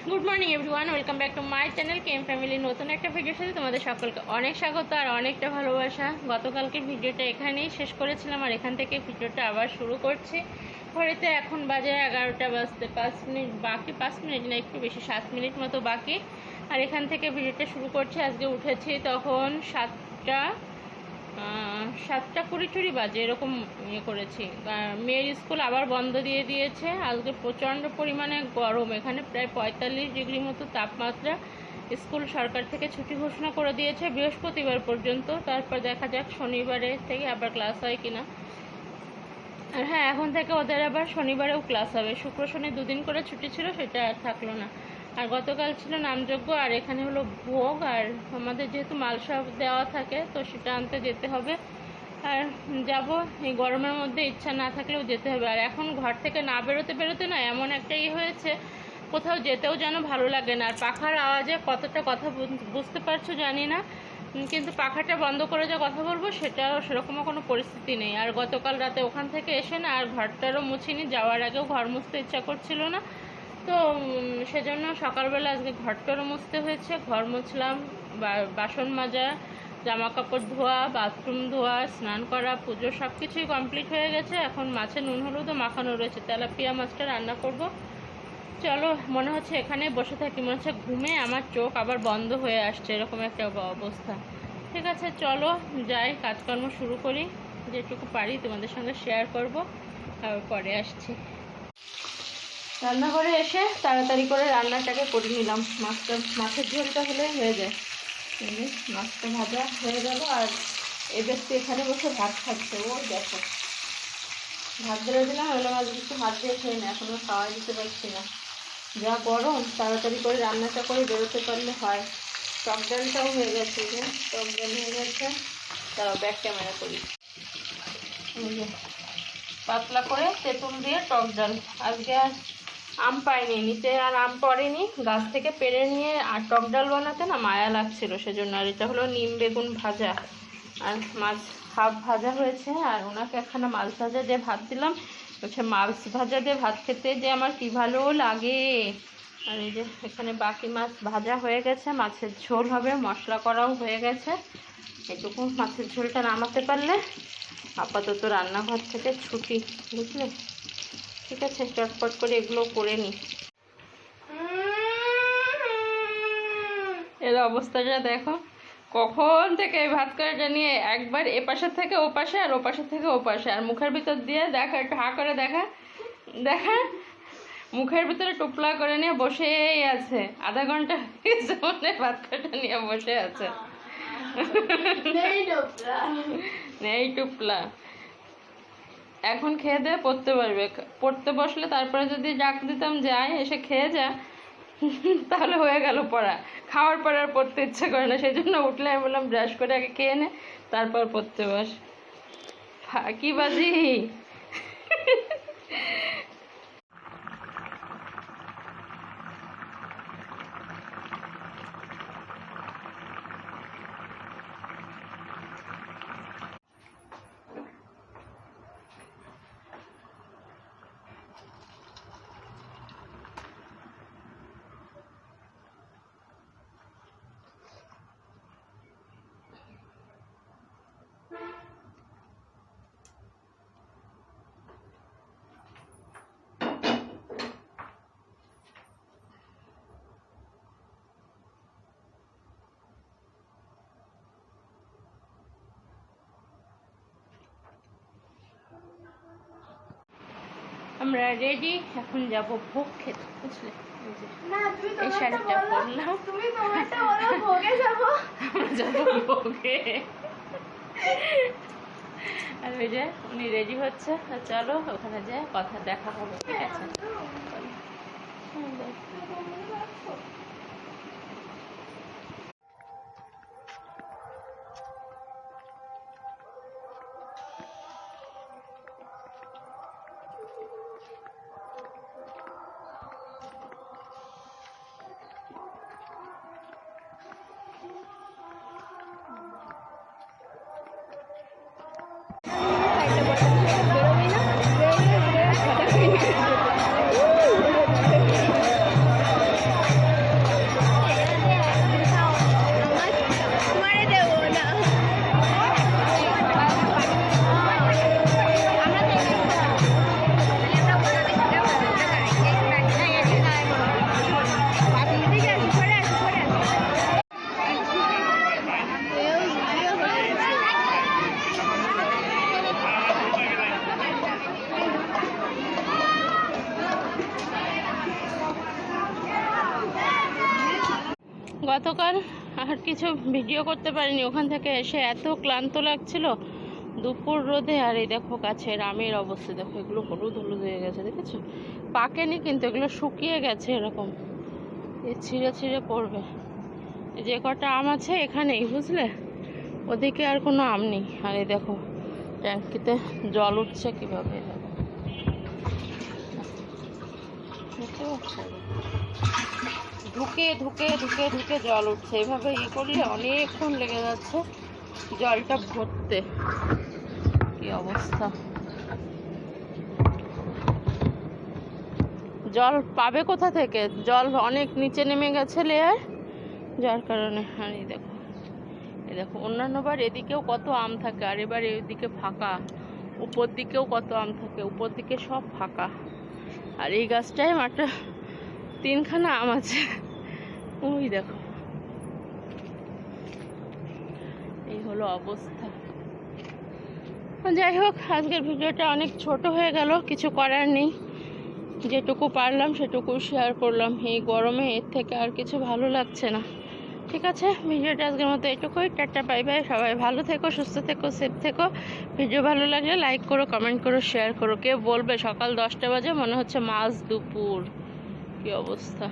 Good morning everyone, welcome back to my channel KM family. নতুন একটা ভিডিওর সাথে তোমাদের সকলকে অনেক স্বাগত আর অনেকটা ভালোবাসা। গতকালকে ভিডিওটা এখানেই শেষ করেছিলাম আর এখান থেকে ভিডিওটা আবার শুরু করছি। ঘড়িতে এখন বাজে 11টা বাজতে 5 মিনিট বাকি, 5 মিনিট না একটু বেশি, 7 মিনিট মতো বাকি। আর এখান থেকে ভিডিওটা শুরু করছি। আজকে উঠেছি তখন 7টা 20 বাজে, এরকম ইয়ে করেছি। মেয়ের স্কুল আবার বন্ধ দিয়ে দিয়েছে। আজকে প্রচণ্ড পরিমাণে গরম, এখানে প্রায় 45 ডিগ্রি মতো তাপমাত্রা। স্কুল সরকার থেকে ছুটি ঘোষণা করে দিয়েছে বৃহস্পতিবার পর্যন্ত। তারপর দেখা যাক শনিবারে থেকে আবার ক্লাস হয় কিনা। আর হ্যাঁ, এখন থেকে ওদের আবার শনিবারেও ক্লাস হবে। শুক্র শনি দুদিন করে ছুটি ছিল, সেটা আর থাকলো না। আর গতকাল ছিল নামযজ্ঞ, আর এখানে হলো ভোগ। আর আমাদের যেহেতু মালসা দেওয়া থাকে তো সেটা আনতে যেতে হবে। আর যাব, এই গরমের মধ্যে ইচ্ছা না থাকলেও যেতে হবে। আর এখন ঘর থেকে না বেরোতে না এমন একটা হয়েছে, কোথাও যেতেও যেন ভালো লাগে না। আর পাখার আওয়াজে কতটা কথা বুঝতে পারছো জানি না, কিন্তু পাখাটা বন্ধ করে যে কথা বলবো সেটাও সেরকমও কোনো পরিস্থিতি নেই। আর গতকাল রাতে ওখান থেকে এসে না আর ঘরটারও মুছিনি, যাওয়ার আগেও ঘর মুছতে ইচ্ছা করছিল না, তো সেজন্য সকালবেলা আজকে ঘরটারও মুছতে হয়েছে। ঘর মুছলাম, বাসন মাজা, জামা কাপড় ধোয়া, বাথরুম ধোয়া, স্নান করা, পুজো সব কিছুই কমপ্লিট হয়ে গেছে। এখন মাছে নুন হলুদও মাখানো রয়েছে, তেলাপিয়া মাছটা রান্না করব। চলো, মনে হচ্ছে এখানে বসে থাকি, মনে হচ্ছে ঘুমে আমার চোখ আবার বন্ধ হয়ে আসছে, এরকম একটা অবস্থা। ঠিক আছে, চলো যাই, কাজকর্ম শুরু করি। যেটুকু পারি তোমাদের সঙ্গে শেয়ার করব, আর পরে আসছি। রান্নাঘরে এসে তাড়াতাড়ি করে রান্নাটাকে করে নিলাম। মাছের ঝোলটা হলে হয়ে যায়। মাছটা ভাজা হয়ে গেল। আর এই ব্যক্তি এখানে বসে ভাত খাচ্ছে, ও দেখো ভাত ধরে দিলাম, ওগুলো মাছ কিছু হাত দিয়ে খেয়ে না, এখনো খাওয়াই দিতে পারছি না, যা গরম। তাড়াতাড়ি করে রান্নাটা করে বেরোতে পারলে হয়। টক ডালটাও হয়ে গেছে, যে টক ডাল হয়ে গেছে। তাও ব্যাক ক্যামেরা করি। পাতলা করে তেঁতুল দিয়ে টক ডাল। আজকে আর আম পাইনি, নিচে আর আম পড়েনি, গাছ থেকে পেড়ে নিয়ে আর টক ডাল বানাতে না মায়া লাগছিল সেজন্য। আর এটা হলো নিম বেগুন ভাজা, আর মাছ হাফ ভাজা হয়েছে। আর ওনাকে একখানা মাছ ভাজা দিয়ে ভাত দিলাম। হচ্ছে মাছ ভাজা দিয়ে ভাত খেতে যে আমার কি ভালো লাগে। আর এই যে এখানে বাকি মাছ ভাজা হয়ে গেছে, মাছের ঝোল হবে, মশলা করাও হয়ে গেছে। এটুকু মাছের ঝোলটা নামাতে পারলে আপাতত রান্নাঘর থেকে ছুটি, বুঝলে? ঠিক আছে, চটপট করে এগুলো করে নিই। এর অবস্থাটা দেখো, কখন থেকে এই ভাত কড়াইটা নিয়ে একবার এ পাশের থেকে ও পাশে আর ও পাশের থেকে ও পাশে, আর মুখের ভিতর দিয়ে দেখা, একটু হা করে দেখা দেখা, মুখের ভিতরে টুপলা করে নিয়ে বসেই আছে। আধা ঘন্টা মনে ভাত কড়াইটা নিয়ে বসে আছে। নেই টুপলা। এখন খেয়ে দিয়ে পড়তে পারবে, পড়তে বসলে তারপরে যদি ডাক দিতাম যাই এসে খেয়ে যা, তাহলে হয়ে গেল পড়া। খাওয়ার পর আর পড়তে ইচ্ছা করে না, সেই জন্য উঠলে আমি বললাম ব্রাশ করে আগে খেয়ে নে, তারপর পড়তে বস। ফাঁকিবাজি। আমরা রেডি, এখন যাব ভোগ খেতে, বুঝলে? এই শাড়িটা পরলাম, আমরা যাবো ভোগে। আর ওই যে উনি রেডি হচ্ছে, চলো ওখানে যায় কথা দেখা হবে। ঠিক আছে, গতকাল আর কিছু ভিডিও করতে পারিনি, ওখান থেকে এসে এত ক্লান্ত লাগছিল দুপুর রোদে। আর এই দেখো গাছের আমের অবস্থা দেখো, এগুলো হলুদ হলুদ হয়ে গেছে, দেখেছো? পাকেনি কিন্তু এগুলো শুকিয়ে গেছে এরকম, এ ছিঁড়ে ছিঁড়ে পড়বে। যে কটা আম আছে এখানেই, বুঝলে, ওদিকে আর কোনো আম নেই। আর এই দেখো ট্যাঙ্কিতে জল উঠছে কীভাবে, ঢুকে ঢুকে ঢুকে ঢুকে জল উঠছে। এইভাবে করলে অনেকক্ষণ লেগে যাচ্ছে জলটা ভরতে। কি অবস্থা, জল পাবে কোথা থেকে? জল অনেক নিচে নেমে গেছে লেয়ার, যার কারণে। আর এই দেখো, এই দেখো অন্যান্যবার এদিকেও কত আম থাকে, আর এবার এদিকে ফাঁকা। উপর দিকেও কত আম থাকে, উপর দিকে সব ফাঁকা। আর এই গাছটায় মাত্র 3খানা আম আছে, ওই দেখো। এই হলো অবস্থা। যাই হোক, আজকের ভিডিওটা অনেক ছোট হয়ে গেল, কিছু করার নেই। যেটুকু পারলাম সেটুকু শেয়ার করলাম। এই গরমে এর থেকে আর কিছু ভালো লাগছে না। ঠিক আছে, ভিডিওটা আজকের মতো এটুকুই। Tata, bye bye. সবাই ভালো থেকো, সুস্থ থেকো, সেফ থেকো। ভিডিও ভালো লাগলে লাইক করো, কমেন্ট করো, শেয়ার করো। কেউ বলবে সকাল 10টা বাজে, মনে হচ্ছে মাঝ দুপুর। কি অবস্থা।